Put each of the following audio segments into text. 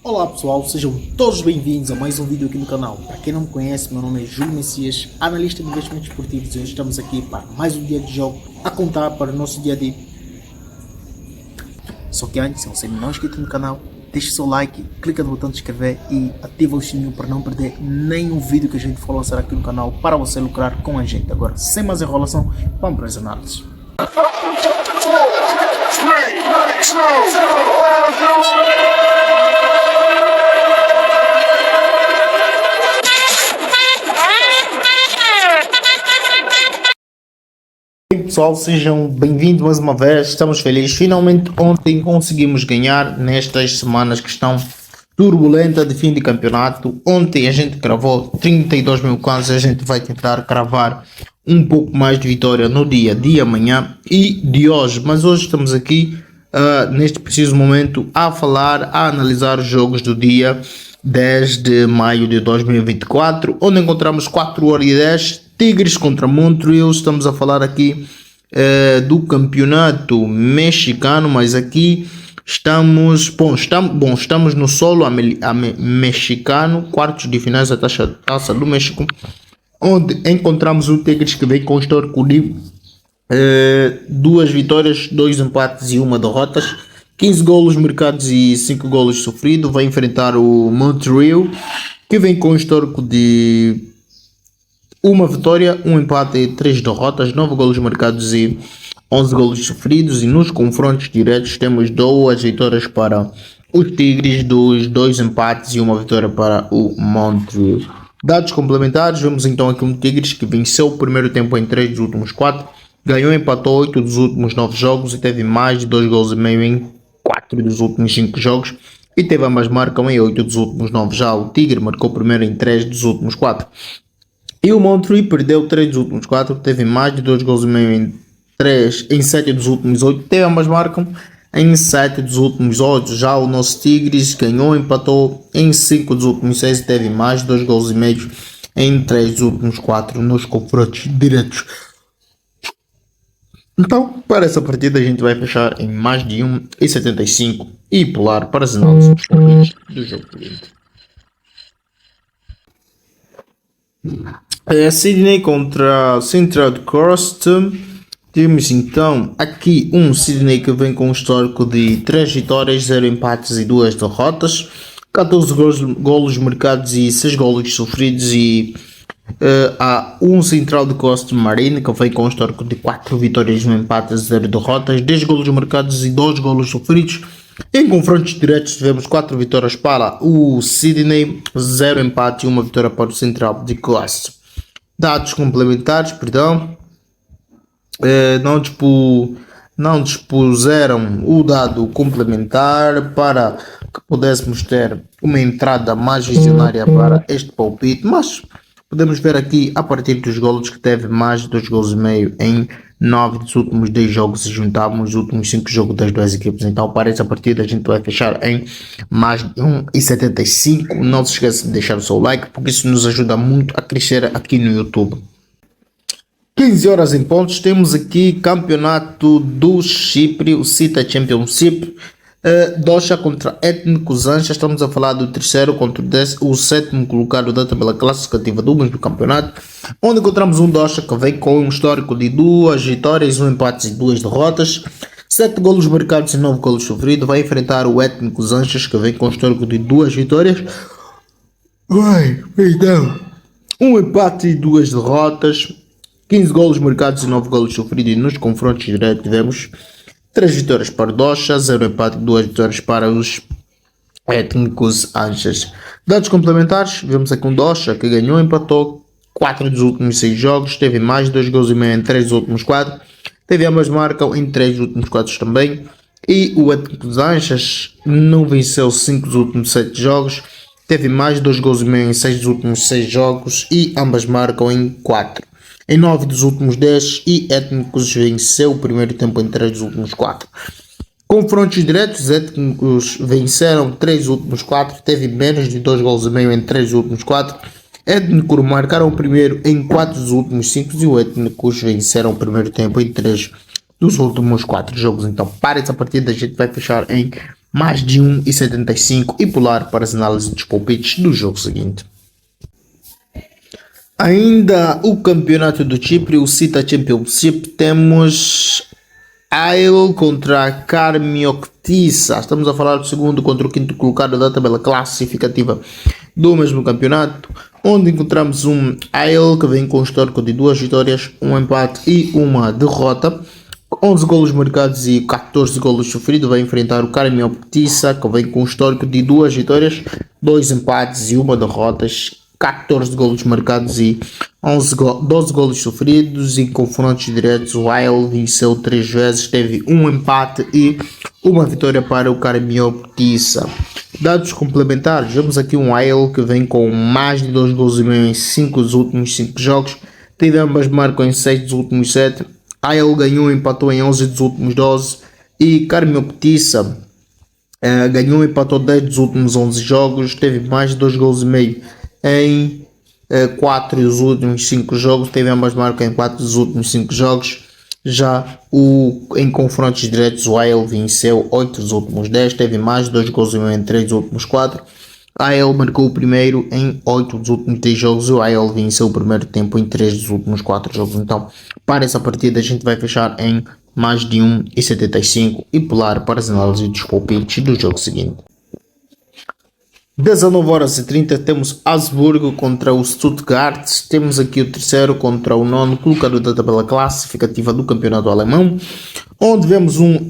Olá pessoal, sejam todos bem-vindos a mais um vídeo aqui no canal. Para quem não me conhece, meu nome é Júlio Messias, analista de investimentos esportivos, e hoje estamos aqui para mais um dia de jogo a contar para o nosso dia de... Só que antes, se você não é inscrito no canal, deixe seu like, clica no botão de inscrever e ativa o sininho para não perder nenhum vídeo que a gente for lançar aqui no canal para você lucrar com a gente. Agora, sem mais enrolação, vamos para as análises. Pessoal, sejam bem-vindos mais uma vez, estamos felizes, finalmente ontem conseguimos ganhar nestas semanas que estão turbulentas de fim de campeonato. Ontem a gente cravou 32 mil casos, a gente vai tentar cravar um pouco mais de vitória no dia de amanhã e de hoje, mas hoje estamos aqui neste preciso momento a falar, a analisar os jogos do dia 10 de maio de 2024, onde encontramos 4h10, Tigres contra Montreal. Estamos a falar aqui do campeonato mexicano, mas aqui estamos no solo mexicano, quartos de finais da taça do México, onde encontramos o Tigres que vem com histórico de 2 vitórias, 2 empates e 1 derrota, 15 golos marcados e 5 golos sofridos. Vai enfrentar o Montreal, que vem com histórico de 1 vitória, 1 empate e 3 derrotas, 9 golos marcados e 11 golos sofridos. E nos confrontos diretos temos 2 vitórias para os Tigres, 2 empates e 1 vitória para o Montreal. Dados complementares, vemos então aqui um Tigres que venceu o primeiro tempo em 3 dos últimos 4, ganhou e empatou 8 dos últimos 9 jogos e teve mais de 2 gols e meio em 4 dos últimos 5 jogos e teve ambas marcam em 8 dos últimos 9. Já o Tigre marcou primeiro em 3 dos últimos 4. E o Montreal perdeu 3 dos últimos 4, teve mais de 2 gols e meio em 7 dos últimos 8, teve ambas marcam em 7 dos últimos 8. Já o nosso Tigres ganhou e empatou em 5 dos últimos 6 e teve mais de 2 gols e meio em 3 dos últimos 4 nos confrontos diretos. Então, para essa partida a gente vai fechar em mais de 1,75 e pular para as análises do jogo. Sydney contra Central Coast. Temos então aqui um Sydney que vem com um histórico de 3 vitórias, 0 empates e 2 derrotas, 14 golos marcados e 6 golos sofridos. E há um Central de Coast Marine que vem com um histórico de 4 vitórias, 1 empate e 0 derrotas, 10 golos marcados e 2 golos sofridos. Em confrontos diretos tivemos 4 vitórias para o Sydney, 0 empate e 1 vitória para o Central de Coast. Dados complementares, não dispuseram o dado complementar para que pudéssemos ter uma entrada mais visionária para este palpite, mas podemos ver aqui a partir dos golos que teve mais de 2 gols e meio em 9 dos últimos 10 jogos e juntamos os últimos 5 jogos das duas equipes. Então para essa partida a gente vai fechar em mais de 1,75. Não se esqueça de deixar o seu like, porque isso nos ajuda muito a crescer aqui no YouTube. 15 horas em pontos, temos aqui campeonato do Chipre, o CITA Championship, Doxa contra Étnicos Ancha. Estamos a falar do terceiro contra o 7º colocado da tabela classificativa do mesmo campeonato, onde encontramos um Doxa que vem com um histórico de 2 vitórias, 1 empate e 2 derrotas, 7 golos marcados e 9 golos sofridos. Vai enfrentar o Étnicos Anchas que vem com um histórico de 2 vitórias, 1 empate e 2 derrotas, 15 golos marcados e 9 golos sofridos. E nos confrontos diretos tivemos 3 vitórias para o Doxa, 0 empate e 2 vitórias para os Étnicos Anchas. Dados complementares, vemos aqui um Doxa que ganhou e empatou 4 dos últimos 6 jogos, teve mais de 2 gols e meio em 3 dos últimos 4, teve ambas marcam em 3 dos últimos 4 também. E o Étnicos Anchas não venceu 5 dos últimos 7 jogos, teve mais de 2 gols e meio em 6 dos últimos 6 jogos e ambas marcam em 4. Em 9 dos últimos 10 e Étnicos venceu o primeiro tempo em 3 dos últimos 4. Confrontos diretos, Étnicos venceram 3 dos últimos 4, teve menos de 2 gols e meio em 3 dos últimos 4. Étnicos marcaram o primeiro em 4 dos últimos 5 e o Étnicos venceram o primeiro tempo em 3 dos últimos 4 jogos. Então para essa partida a gente vai fechar em mais de 1,75 e pular para as análises dos palpites do jogo seguinte. Ainda o campeonato do Chipre, o CITA Championship, temos AEL contra a Karmioktisa. Estamos a falar do segundo contra o quinto colocado da tabela classificativa do mesmo campeonato, onde encontramos um AEL que vem com um histórico de 2 vitórias, um empate e uma derrota, 11 golos marcados e 14 golos sofridos. Vai enfrentar o Karmioktisa, que vem com um histórico de 2 vitórias, 2 empates e uma derrota, 14 golos marcados e 12 golos sofridos. Em confrontos diretos, o AEL venceu 3 vezes, teve um empate e uma vitória para o Karmioktisa. Dados complementares, vemos aqui um AEL que vem com mais de 2 gols e meio em 5 dos últimos 5 jogos, teve ambas marcam em 6 dos últimos 7, AEL ganhou e empatou em 11 dos últimos 12 e Karmioktisa ganhou e empatou 10 dos últimos 11 jogos, teve mais de 2 gols e meio em 4 dos últimos 5 jogos, teve ambas marcas em 4 dos últimos 5 jogos. Já em confrontos diretos, o AEL venceu 8 dos últimos 10, teve mais de 2 gols em 3 dos últimos 4. A AEL marcou o primeiro em 8 dos últimos 3 jogos e o AEL venceu o primeiro tempo em 3 dos últimos 4 jogos. Então, para essa partida, a gente vai fechar em mais de 1,75 e pular para as análises dos palpites do jogo seguinte. 19h30 temos Augsburgo contra o Stuttgart. Temos aqui o terceiro contra o nono colocado da tabela classificativa do campeonato alemão, onde vemos um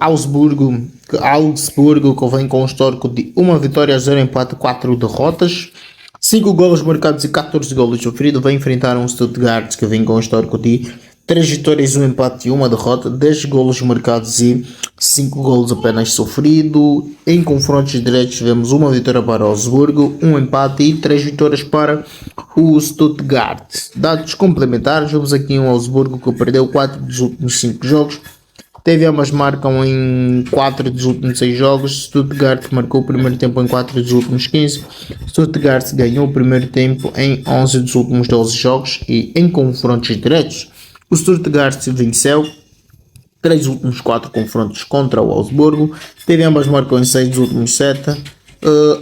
Augsburgo que vem com um histórico de 1 vitória, 0 empate, 4 derrotas, 5 golos marcados e 14 golos sofridos. Vai enfrentar um Stuttgart que vem com um histórico de 3 vitórias, 1 empate e 1 derrota, 10 golos marcados e 5 golos apenas sofrido. Em confrontos diretos vemos 1 vitória para o Augsburgo, 1 empate e 3 vitórias para o Stuttgart. Dados complementares, vemos aqui um Augsburgo que perdeu 4 dos últimos 5 jogos, teve ambas marcam em 4 dos últimos 6 jogos. Stuttgart marcou o primeiro tempo em 4 dos últimos 15. Stuttgart ganhou o primeiro tempo em 11 dos últimos 12 jogos e em confrontos diretos o Stuttgart venceu 3 dos últimos 4 confrontos contra o Augsburgo, teve ambas marcam em 6 dos últimos 7.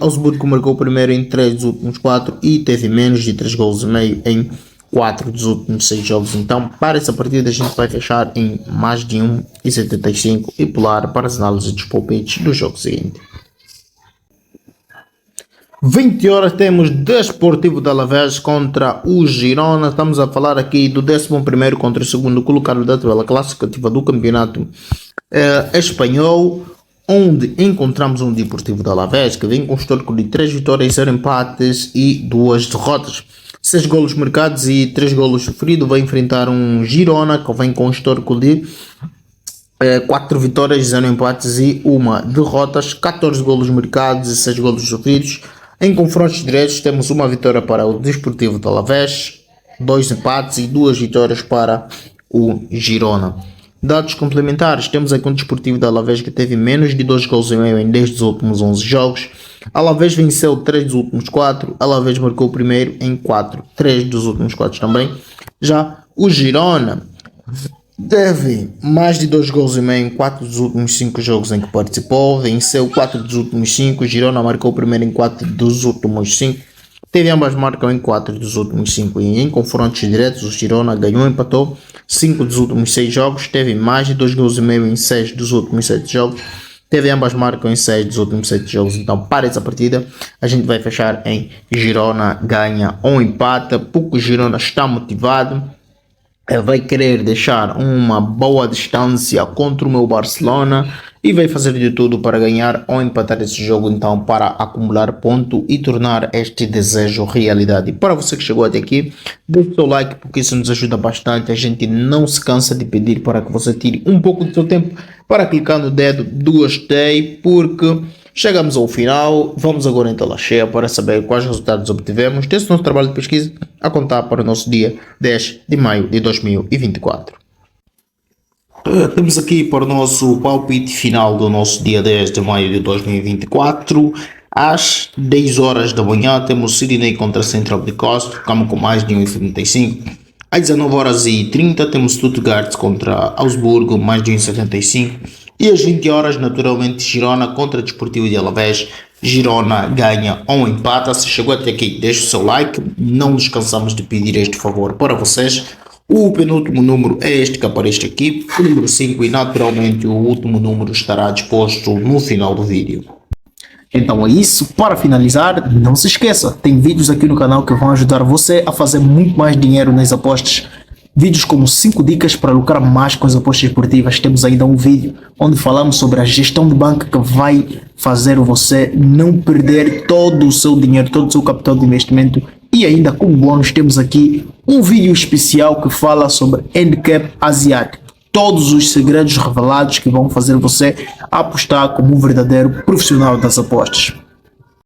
Augsburgo marcou o primeiro em 3 dos últimos 4 e teve menos de 3 gols e meio em 4 dos últimos 6 jogos. Então, para essa partida, a gente vai fechar em mais de 1,75 e pular para as análises dos palpites do jogo seguinte. 20h temos Desportivo de Alavés contra o Girona. Estamos a falar aqui do 11º contra o segundo colocado da tabela classificativa do campeonato espanhol, onde encontramos um Desportivo de Alavés que vem com um histórico de 3 vitórias, 0 empates e 2 derrotas, 6 golos marcados e 3 golos sofridos. Vai enfrentar um Girona que vem com um histórico de 4 vitórias, 0 empates e 1 derrotas, 14 golos marcados e 6 golos sofridos. Em confrontos diretos temos 1 vitória para o Desportivo de Alavés, 2 empates e 2 vitórias para o Girona. Dados complementares, temos aqui um Desportivo de Alavés que teve menos de 2 gols e meio em 10 dos últimos 11 jogos. Alavés venceu 3 dos últimos 4, Alavés marcou o primeiro em 3 dos últimos 4 também. Já o Girona teve mais de 2 gols e meio em 4 dos últimos 5 jogos em que participou, venceu 4 dos últimos 5, Girona marcou o primeiro em 4 dos últimos 5, teve ambas marcam em 4 dos últimos 5 e em confrontos diretos o Girona ganhou e empatou 5 dos últimos 6 jogos, teve mais de 2 gols e meio em 6 dos últimos 7 jogos, teve ambas marcam em 6 dos últimos 7 jogos. Então, para essa partida a gente vai fechar em Girona ganha ou empata, porque o Girona está motivado, vai querer deixar uma boa distância contra o meu Barcelona e vai fazer de tudo para ganhar ou empatar esse jogo, então, para acumular ponto e tornar este desejo realidade. E para você que chegou até aqui, deixe o seu like, porque isso nos ajuda bastante. A gente não se cansa de pedir para que você tire um pouco do seu tempo para clicar no dedo do gostei, porque chegamos ao final. Vamos agora em tela cheia para saber quais resultados obtivemos desse nosso trabalho de pesquisa a contar para o nosso dia 10 de maio de 2024. Temos aqui para o nosso palpite final do nosso dia 10 de maio de 2024. Às 10 horas da manhã temos Sydney contra Central de Coast, ficamos com mais de 1,75. Às 19h30 temos Stuttgart contra Augsburgo, mais de 1,75. E às 20 horas, naturalmente, Girona contra Desportivo de Alavés. Girona ganha ou empata. Se chegou até aqui, deixe o seu like. Não nos cansamos de pedir este favor para vocês. O penúltimo número é este que aparece aqui, o número 5, e naturalmente o último número estará disposto no final do vídeo. Então é isso, para finalizar, não se esqueça, tem vídeos aqui no canal que vão ajudar você a fazer muito mais dinheiro nas apostas. Vídeos como 5 dicas para lucrar mais com as apostas esportivas. Temos ainda um vídeo onde falamos sobre a gestão de banca que vai fazer você não perder todo o seu dinheiro, todo o seu capital de investimento. E ainda como bônus temos aqui um vídeo especial que fala sobre handicap asiático. Todos os segredos revelados que vão fazer você apostar como um verdadeiro profissional das apostas.